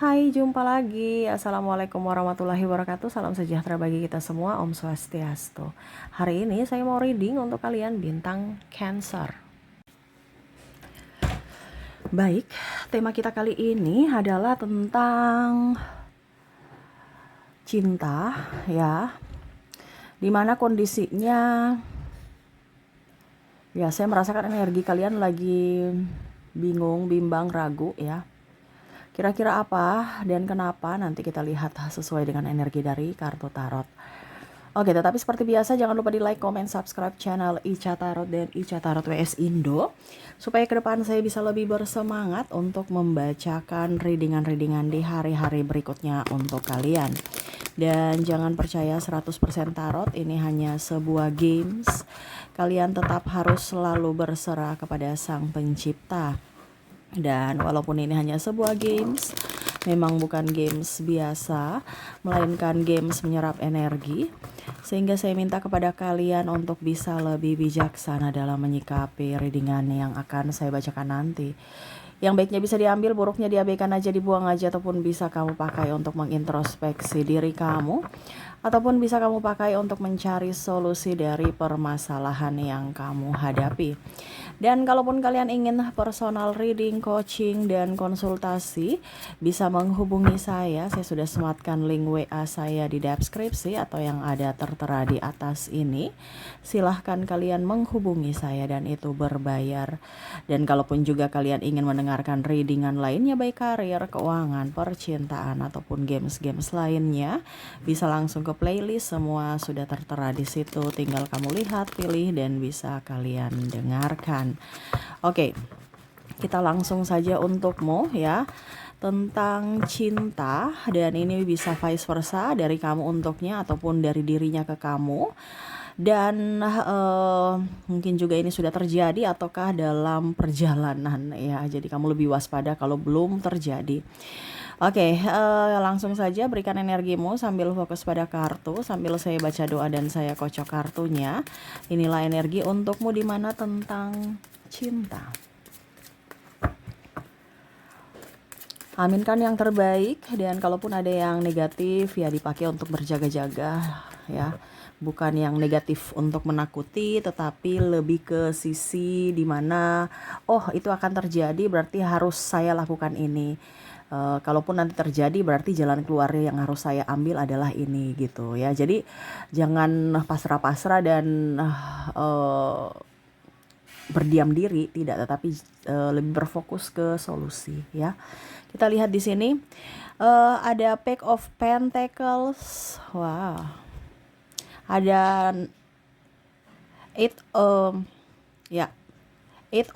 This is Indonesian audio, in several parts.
Hai, jumpa lagi. Assalamualaikum warahmatullahi wabarakatuh. Salam sejahtera bagi kita semua. Om Swastiastu. Hari ini saya mau reading untuk kalian bintang Cancer. Baik, tema kita kali ini adalah tentang cinta, ya. Dimana kondisinya, ya saya merasakan energi kalian lagi bingung, bimbang, ragu, ya. Kira-kira apa dan kenapa nanti kita lihat sesuai dengan energi dari kartu tarot. Oke, tetapi seperti biasa jangan lupa di like, comment, subscribe channel Ica Tarot dan Ica Tarot WS Indo supaya ke depan saya bisa lebih bersemangat untuk membacakan readingan-readingan di hari-hari berikutnya untuk kalian. Dan jangan percaya 100% tarot, ini hanya sebuah games. Kalian tetap harus selalu berserah kepada Sang Pencipta. Dan walaupun ini hanya sebuah games, memang bukan games biasa, melainkan games menyerap energi. Sehingga saya minta kepada kalian untuk bisa lebih bijaksana dalam menyikapi readingan yang akan saya bacakan nanti. Yang baiknya bisa diambil, buruknya diabaikan aja, dibuang aja, ataupun bisa kamu pakai untuk mengintrospeksi diri kamu, ataupun bisa kamu pakai untuk mencari solusi dari permasalahan yang kamu hadapi. Dan kalaupun kalian ingin personal reading, coaching, dan konsultasi, bisa menghubungi saya. Saya sudah sematkan link WA saya di deskripsi atau yang ada tertera di atas ini. Silahkan kalian menghubungi saya dan itu berbayar. Dan kalaupun juga kalian ingin mendengarkan readingan lainnya, baik karir, keuangan, percintaan, ataupun games-games lainnya, bisa langsung ke playlist. Semua sudah tertera di situ. Tinggal kamu lihat, pilih, dan bisa kalian dengarkan. Oke, kita langsung saja untukmu ya, tentang cinta, dan ini bisa vice versa dari kamu untuknya ataupun dari dirinya ke kamu. Dan mungkin juga ini sudah terjadi ataukah dalam perjalanan ya, jadi kamu lebih waspada kalau belum terjadi. Oke, langsung saja berikan energimu sambil fokus pada kartu, sambil saya baca doa dan saya kocok kartunya. Inilah energi untukmu di mana tentang cinta. Aminkan yang terbaik, dan kalaupun ada yang negatif ya dipakai untuk berjaga-jaga ya. Bukan yang negatif untuk menakuti, tetapi lebih ke sisi dimana oh itu akan terjadi berarti harus saya lakukan ini. Kalaupun nanti terjadi berarti jalan keluarnya yang harus saya ambil adalah ini gitu ya. Jadi jangan pasrah-pasrah dan berdiam diri, tidak, tetapi lebih berfokus ke solusi ya. Kita lihat di sini ada Pack of Pentacles. Wow. Ada Eight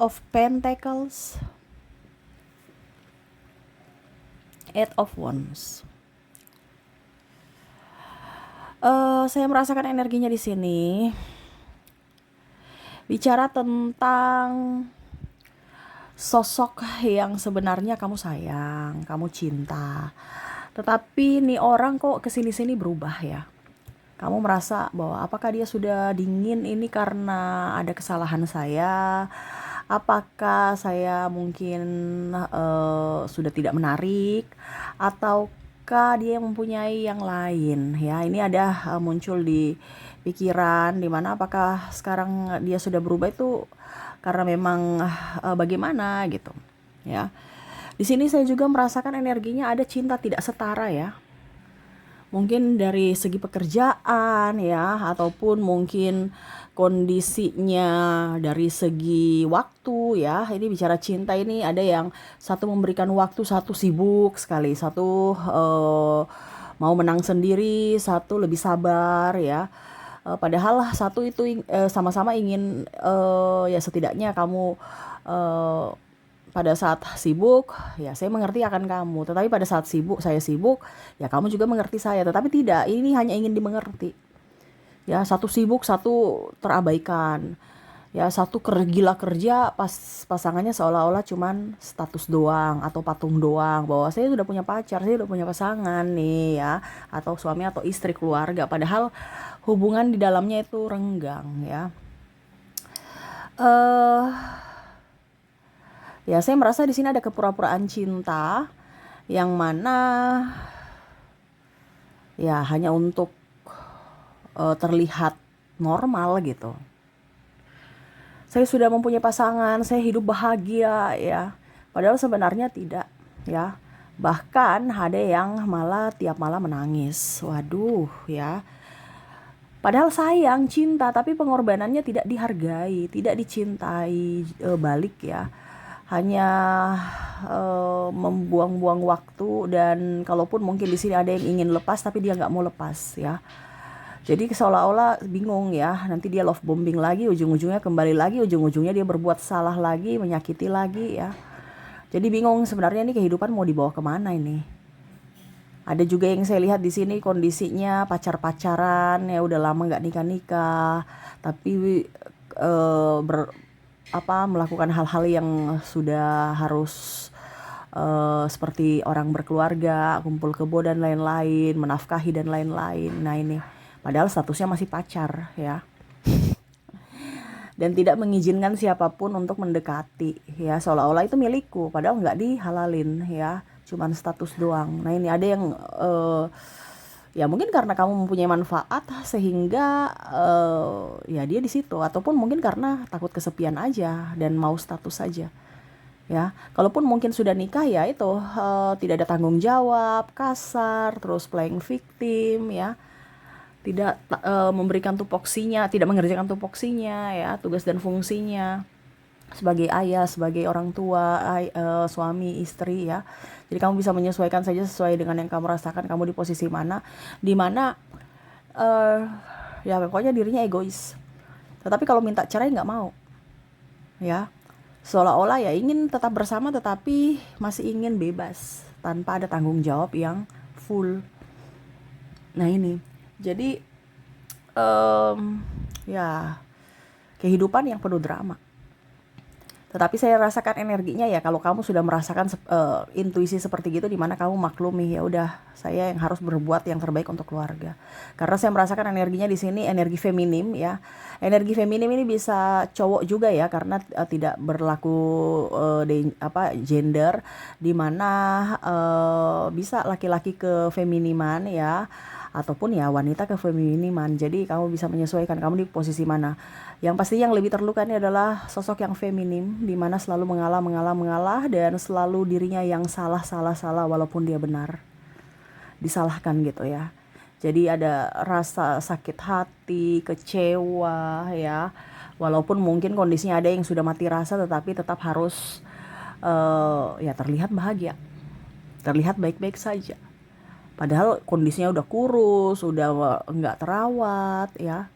of Pentacles, Eight of Wands. Saya merasakan energinya di sini. Bicara tentang sosok yang sebenarnya kamu sayang, kamu cinta. Tetapi nih orang kok kesini-sini berubah ya. Kamu merasa bahwa apakah dia sudah dingin ini karena ada kesalahan saya? Apakah saya mungkin sudah tidak menarik? Ataukah dia mempunyai yang lain? Ya, ini ada muncul di pikiran dimana apakah sekarang dia sudah berubah itu karena memang bagaimana gitu ya. Di sini saya juga merasakan energinya ada cinta tidak setara ya. Mungkin dari segi pekerjaan ya, ataupun mungkin kondisinya dari segi waktu ya. Ini bicara cinta, ini ada yang satu memberikan waktu, satu sibuk sekali, satu mau menang sendiri, satu lebih sabar ya. Padahal satu itu sama-sama ingin ya setidaknya kamu pada saat sibuk ya saya mengerti akan kamu, tetapi pada saat saya sibuk ya kamu juga mengerti saya, tetapi tidak, ini hanya ingin dimengerti ya. Satu sibuk, satu terabaikan ya, satu gila kerja, pas pasangannya seolah-olah cuman status doang atau patung doang bahwa saya sudah punya pacar, saya sudah punya pasangan nih ya, atau suami atau istri, keluarga, padahal hubungan di dalamnya itu renggang ya. Ya saya merasa di sini ada kepura-puraan cinta yang mana ya hanya untuk terlihat normal gitu. Saya sudah mempunyai pasangan, saya hidup bahagia ya. Padahal sebenarnya tidak ya. Bahkan ada yang malah tiap malam menangis. Waduh ya. Padahal sayang, cinta, tapi pengorbanannya tidak dihargai, tidak dicintai balik ya. Hanya membuang-buang waktu, dan kalaupun mungkin di sini ada yang ingin lepas tapi dia nggak mau lepas ya. Jadi seolah-olah bingung ya, nanti dia love bombing lagi, ujung-ujungnya kembali lagi, ujung-ujungnya dia berbuat salah lagi, menyakiti lagi ya. Jadi bingung sebenarnya ini kehidupan mau dibawa kemana ini. Ada juga yang saya lihat di sini kondisinya pacar-pacaran ya, udah lama nggak nikah-nikah, tapi melakukan hal-hal yang sudah harus seperti orang berkeluarga, kumpul kebo dan lain-lain, menafkahi dan lain-lain. Nah ini, padahal statusnya masih pacar ya, dan tidak mengizinkan siapapun untuk mendekati ya, seolah-olah itu milikku, padahal nggak dihalalin ya, cuman status doang. Nah ini ada yang ya mungkin karena kamu mempunyai manfaat sehingga ya dia di situ, ataupun mungkin karena takut kesepian aja dan mau status saja ya. Kalaupun mungkin sudah nikah ya itu tidak ada tanggung jawab, kasar, terus playing victim ya, tidak memberikan tupoksinya, tidak mengerjakan tupoksinya ya, tugas dan fungsinya sebagai ayah, sebagai orang tua, suami, istri ya. Jadi kamu bisa menyesuaikan saja sesuai dengan yang kamu rasakan, kamu di posisi mana, di mana ya pokoknya dirinya egois. Tetapi kalau minta cerai nggak mau ya, seolah-olah ya ingin tetap bersama tetapi masih ingin bebas tanpa ada tanggung jawab yang full. Nah ini, jadi ya kehidupan yang penuh drama. Tetapi saya rasakan energinya ya, kalau kamu sudah merasakan intuisi seperti gitu, dimana kamu maklumi ya udah, saya yang harus berbuat yang terbaik untuk keluarga. Karena saya merasakan energinya di sini energi feminim ya. Energi feminim ini bisa cowok juga ya, karena tidak berlaku gender, dimana bisa laki-laki ke feminiman ya, ataupun ya wanita ke feminiman. Jadi kamu bisa menyesuaikan kamu di posisi mana. Yang pasti yang lebih terluka ini adalah sosok yang feminim, di mana selalu mengalah dan selalu dirinya yang salah walaupun dia benar. Disalahkan gitu ya. Jadi ada rasa sakit hati, kecewa ya. Walaupun mungkin kondisinya ada yang sudah mati rasa, tetapi tetap harus ya terlihat bahagia. Terlihat baik-baik saja. Padahal kondisinya udah kurus, udah nggak terawat ya.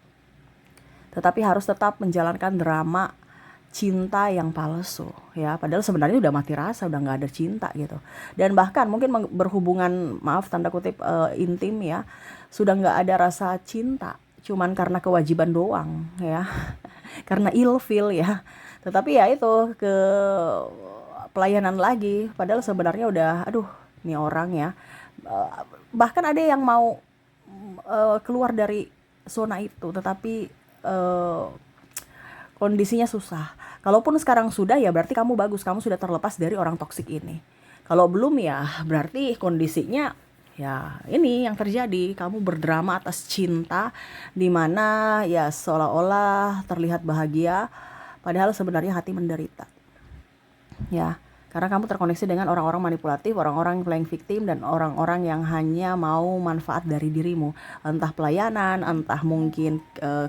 Tetapi harus tetap menjalankan drama cinta yang palsu ya, padahal sebenarnya udah mati rasa, udah nggak ada cinta gitu. Dan bahkan mungkin berhubungan, maaf tanda kutip, intim ya, sudah nggak ada rasa cinta, cuman karena kewajiban doang ya. Karena ilfeel ya. Tetapi ya itu ke pelayanan lagi, padahal sebenarnya udah aduh ini orang ya. Bahkan ada yang mau keluar dari zona itu, tetapi kondisinya susah. Kalaupun sekarang sudah ya berarti kamu bagus, kamu sudah terlepas dari orang toksik ini. Kalau belum ya berarti kondisinya ya ini yang terjadi, kamu berdrama atas cinta, dimana ya seolah-olah terlihat bahagia padahal sebenarnya hati menderita ya. Karena kamu terkoneksi dengan orang-orang manipulatif, orang-orang playing victim, dan orang-orang yang hanya mau manfaat dari dirimu. Entah pelayanan, entah mungkin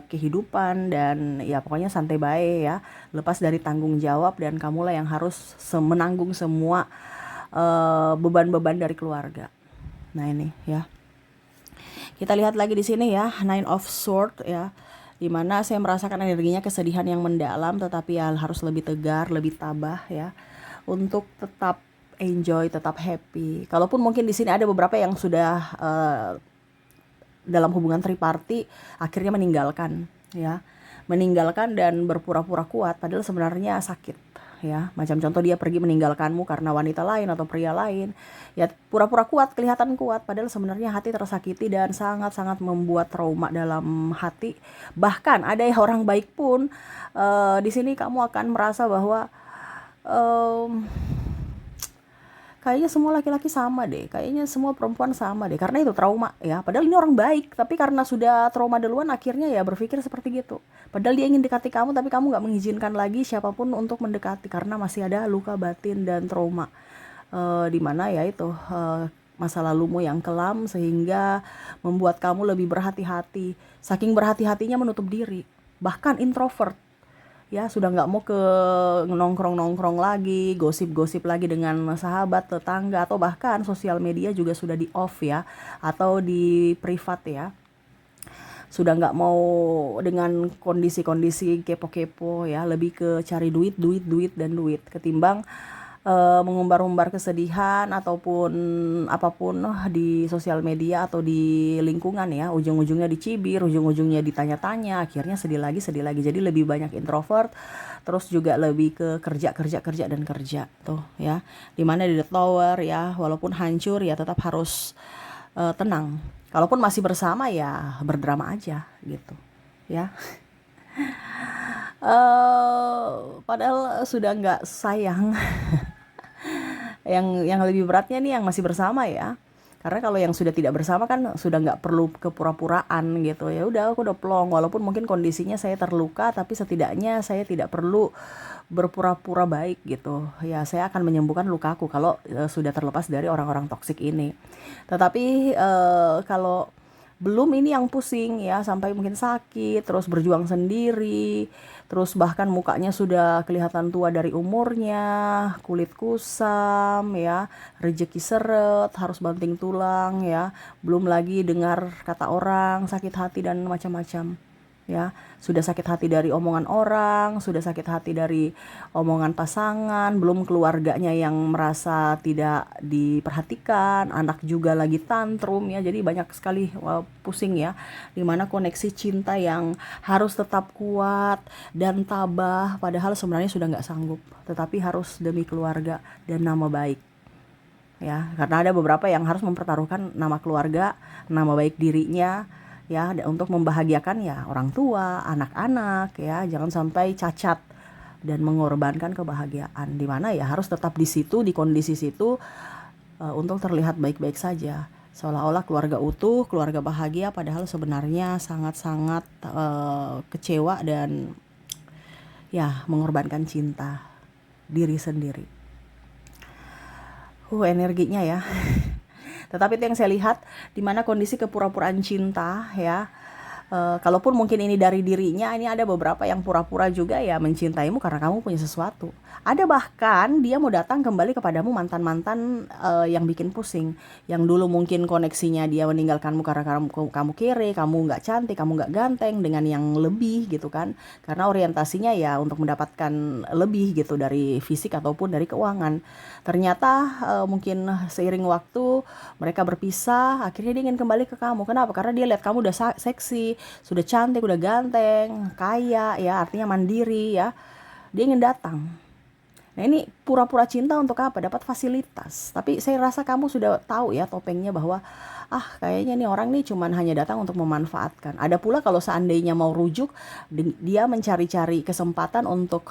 kehidupan, dan ya pokoknya santai bae ya. Lepas dari tanggung jawab, dan kamulah yang harus menanggung semua beban-beban dari keluarga. Nah ini ya. Kita lihat lagi di sini ya, Nine of Swords ya. Dimana saya merasakan energinya kesedihan yang mendalam, tetapi ya harus lebih tegar, lebih tabah ya, untuk tetap enjoy, tetap happy. Kalaupun mungkin di sini ada beberapa yang sudah dalam hubungan triparty akhirnya meninggalkan ya, meninggalkan dan berpura-pura kuat padahal sebenarnya sakit ya. Macam contoh dia pergi meninggalkanmu karena wanita lain atau pria lain ya, pura-pura kuat, kelihatan kuat padahal sebenarnya hati tersakiti dan sangat-sangat membuat trauma dalam hati. Bahkan ada orang baik pun di sini kamu akan merasa bahwa kayaknya semua laki-laki sama deh, kayaknya semua perempuan sama deh, karena itu trauma ya. Padahal ini orang baik, tapi karena sudah trauma duluan akhirnya ya berpikir seperti gitu. Padahal dia ingin dekati kamu, tapi kamu nggak mengizinkan lagi siapapun untuk mendekati karena masih ada luka batin dan trauma. Di mana ya itu masa lalumu yang kelam sehingga membuat kamu lebih berhati-hati. Saking berhati-hatinya menutup diri, bahkan introvert. Ya sudah nggak mau ke nongkrong-nongkrong lagi, gosip-gosip lagi dengan sahabat, tetangga, atau bahkan sosial media juga sudah di off ya, atau di privat ya. Sudah nggak mau dengan kondisi-kondisi kepo-kepo ya, lebih ke cari duit, duit, duit, dan duit, ketimbang mengumbar-umbar kesedihan ataupun apapun di sosial media atau di lingkungan ya. Ujung-ujungnya dicibir, ujung-ujungnya ditanya-tanya, akhirnya sedih lagi, sedih lagi. Jadi lebih banyak introvert, terus juga lebih ke kerja, kerja, kerja, dan kerja tuh ya. Dimana di The Tower ya, walaupun hancur ya tetap harus tenang. Kalaupun masih bersama ya berdrama aja gitu ya. Padahal sudah nggak sayang. Yang lebih beratnya nih yang masih bersama ya, karena kalau yang sudah tidak bersama kan sudah nggak perlu kepura-puraan gitu. Ya udah, aku udah plong, walaupun mungkin kondisinya saya terluka, tapi setidaknya saya tidak perlu berpura-pura baik gitu ya. Saya akan menyembuhkan lukaku kalau sudah terlepas dari orang-orang toksik ini. Tetapi kalau belum, ini yang pusing ya, sampai mungkin sakit, terus berjuang sendiri, terus bahkan mukanya sudah kelihatan tua dari umurnya, kulit kusam ya, rejeki seret, harus banting tulang ya, belum lagi dengar kata orang, sakit hati dan macam-macam ya. Sudah sakit hati dari omongan orang, sudah sakit hati dari omongan pasangan, belum keluarganya yang merasa tidak diperhatikan, anak juga lagi tantrum ya. Jadi banyak sekali pusing ya, dimana koneksi cinta yang harus tetap kuat dan tabah, padahal sebenarnya sudah nggak sanggup, tetapi harus demi keluarga dan nama baik ya. Karena ada beberapa yang harus mempertaruhkan nama keluarga, nama baik dirinya ya, untuk membahagiakan ya orang tua, anak-anak ya. Jangan sampai cacat dan mengorbankan kebahagiaan, dimana ya harus tetap di situ, di kondisi situ untuk terlihat baik-baik saja, seolah-olah keluarga utuh, keluarga bahagia, padahal sebenarnya sangat-sangat kecewa dan ya mengorbankan cinta diri sendiri. Energinya ya. Tetapi itu yang saya lihat, dimana kondisi kepura-puraan cinta ya. Kalaupun mungkin ini dari dirinya, ini ada beberapa yang pura-pura juga ya mencintaimu karena kamu punya sesuatu. Ada bahkan dia mau datang kembali kepadamu mantan-mantan yang bikin pusing. Yang dulu mungkin koneksinya dia meninggalkanmu karena kamu kere, kamu nggak cantik, kamu nggak ganteng, dengan yang lebih gitu kan. Karena orientasinya ya untuk mendapatkan lebih gitu dari fisik ataupun dari keuangan. Ternyata mungkin seiring waktu mereka berpisah, akhirnya dia ingin kembali ke kamu. Kenapa? Karena dia lihat kamu udah seksi, sudah cantik, udah ganteng, kaya ya, artinya mandiri ya. Dia ingin datang. Nah ini pura-pura cinta untuk apa? Dapat fasilitas. Tapi saya rasa kamu sudah tahu ya topengnya, bahwa kayaknya nih orang nih cuman hanya datang untuk memanfaatkan. Ada pula kalau seandainya mau rujuk, dia mencari-cari kesempatan untuk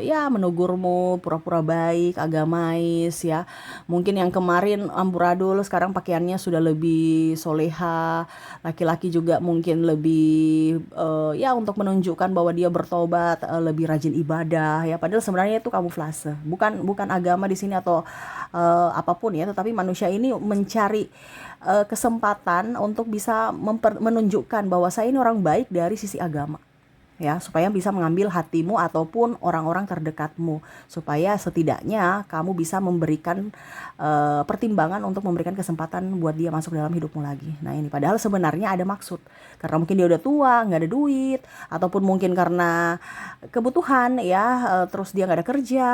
ya menegurmu, pura-pura baik, agamais ya. Mungkin yang kemarin amburadul, sekarang pakaiannya sudah lebih soleha. Laki-laki juga mungkin lebih ya untuk menunjukkan bahwa dia bertobat, lebih rajin ibadah ya. Padahal sebenarnya itu kamuflase. Bukan agama di sini atau apapun ya, tetapi manusia ini mencari kesempatan untuk bisa menunjukkan bahwa saya ini orang baik dari sisi agama ya, supaya bisa mengambil hatimu ataupun orang-orang terdekatmu, supaya setidaknya kamu bisa memberikan pertimbangan untuk memberikan kesempatan buat dia masuk dalam hidupmu lagi. Nah ini padahal sebenarnya ada maksud, karena mungkin dia udah tua, nggak ada duit, ataupun mungkin karena kebutuhan ya, terus dia nggak ada kerja,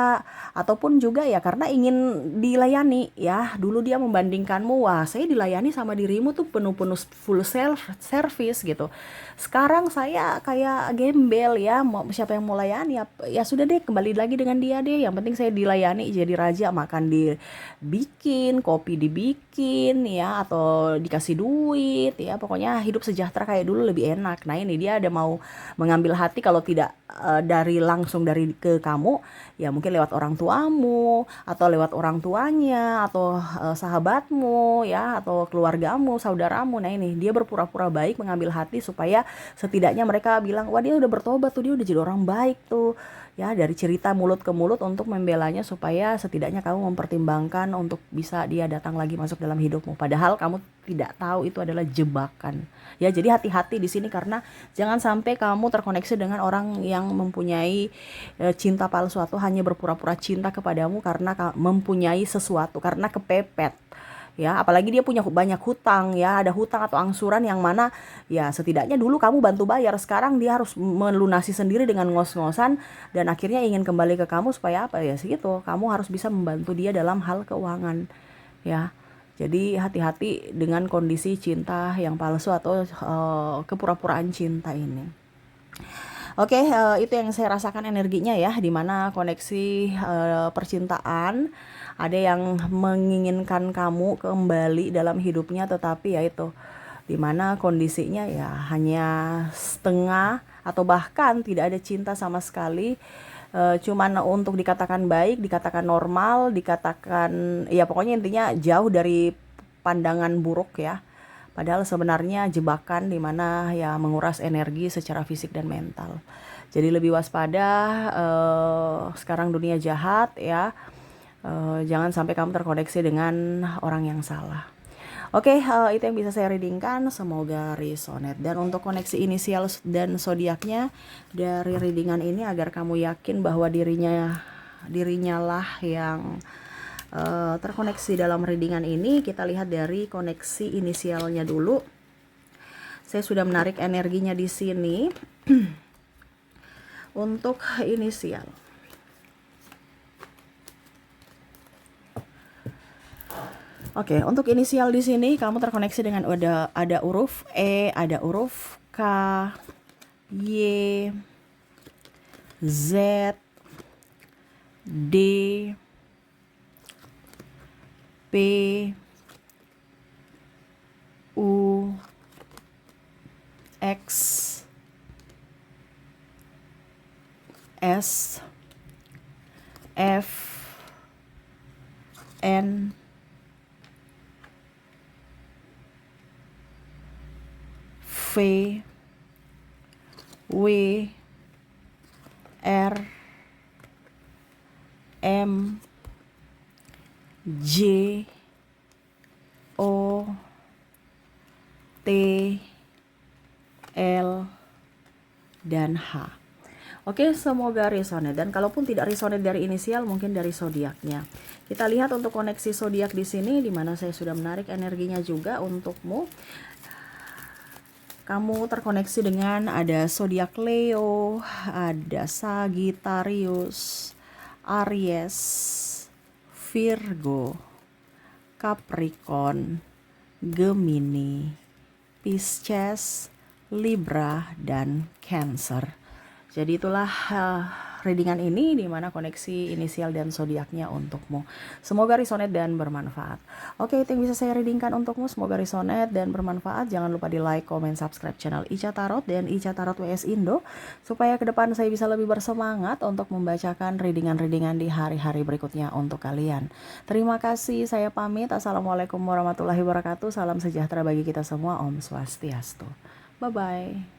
ataupun juga ya karena ingin dilayani ya. Dulu dia membandingkanmu, wah saya dilayani sama dirimu tuh penuh-penuh full self service gitu. Sekarang saya kayak gembel ya, siapa yang mau layani ya sudah deh, kembali lagi dengan dia deh, yang penting saya dilayani jadi raja, makan dibikin, kopi dibikin ya, atau dikasih duit ya, pokoknya hidup sejahtera kayak dulu lebih enak. Nah ini dia ada mau mengambil hati, kalau tidak dari langsung dari ke kamu ya, mungkin lewat orang tuamu atau lewat orang tuanya atau sahabatmu ya, atau keluargamu, saudaramu. Nah ini dia berpura-pura baik mengambil hati supaya setidaknya mereka bilang, wah dia udah bertobat tuh, dia udah jadi orang baik tuh ya, dari cerita mulut ke mulut untuk membelanya, supaya setidaknya kamu mempertimbangkan untuk bisa dia datang lagi masuk dalam hidupmu, padahal kamu tidak tahu itu adalah jebakan ya. Jadi hati-hati di sini, karena jangan sampai kamu terkoneksi dengan orang yang mempunyai cinta palsu atau hanya berpura-pura cinta kepadamu karena mempunyai sesuatu, karena kepepet ya, apalagi dia punya banyak hutang ya, ada hutang atau angsuran yang mana ya setidaknya dulu kamu bantu bayar, sekarang dia harus melunasi sendiri dengan ngos-ngosan, dan akhirnya ingin kembali ke kamu supaya apa ya, segitu kamu harus bisa membantu dia dalam hal keuangan ya. Jadi hati-hati dengan kondisi cinta yang palsu atau kepura-puraan cinta ini. Oke, itu yang saya rasakan energinya ya, dimana koneksi percintaan ada yang menginginkan kamu kembali dalam hidupnya, tetapi ya itu, dimana kondisinya ya hanya setengah atau bahkan tidak ada cinta sama sekali. Cuman untuk dikatakan baik, dikatakan normal, dikatakan ya pokoknya intinya jauh dari pandangan buruk ya. Padahal sebenarnya jebakan dimana ya menguras energi secara fisik dan mental. Jadi lebih waspada, sekarang dunia jahat ya. Jangan sampai kamu terkoneksi dengan orang yang salah. Oke, itu yang bisa saya readingkan, semoga resonate. Dan untuk koneksi inisial dan zodiaknya dari readingan ini, agar kamu yakin bahwa dirinya lah yang terkoneksi dalam readingan ini, kita lihat dari koneksi inisialnya dulu. Saya sudah menarik energinya di sini. Untuk inisial, oke, untuk inisial di sini kamu terkoneksi dengan ada huruf E, ada huruf K, Y, Z, D, P, U, X, S, F, N, V, W, R, M, J, O, T, L, dan H. Oke, semoga resonate, dan kalaupun tidak resonate dari inisial, mungkin dari zodiaknya. Kita lihat untuk koneksi zodiak di sini, di mana saya sudah menarik energinya juga untukmu. Kamu terkoneksi dengan ada zodiak Leo, ada Sagittarius, Aries, Virgo, Capricorn, Gemini, Pisces, Libra, dan Cancer. Jadi itulah readingan ini, di mana koneksi inisial dan zodiaknya untukmu. Semoga resonate dan bermanfaat. Oke, itu yang bisa saya readingkan untukmu. Semoga resonate dan bermanfaat. Jangan lupa di like, comment, subscribe channel Ica Tarot dan Ica Tarot WS Indo, supaya ke depan saya bisa lebih bersemangat untuk membacakan readingan-readingan di hari-hari berikutnya untuk kalian. Terima kasih, saya pamit. Assalamualaikum warahmatullahi wabarakatuh. Salam sejahtera bagi kita semua. Om Swastiastu. Bye-bye.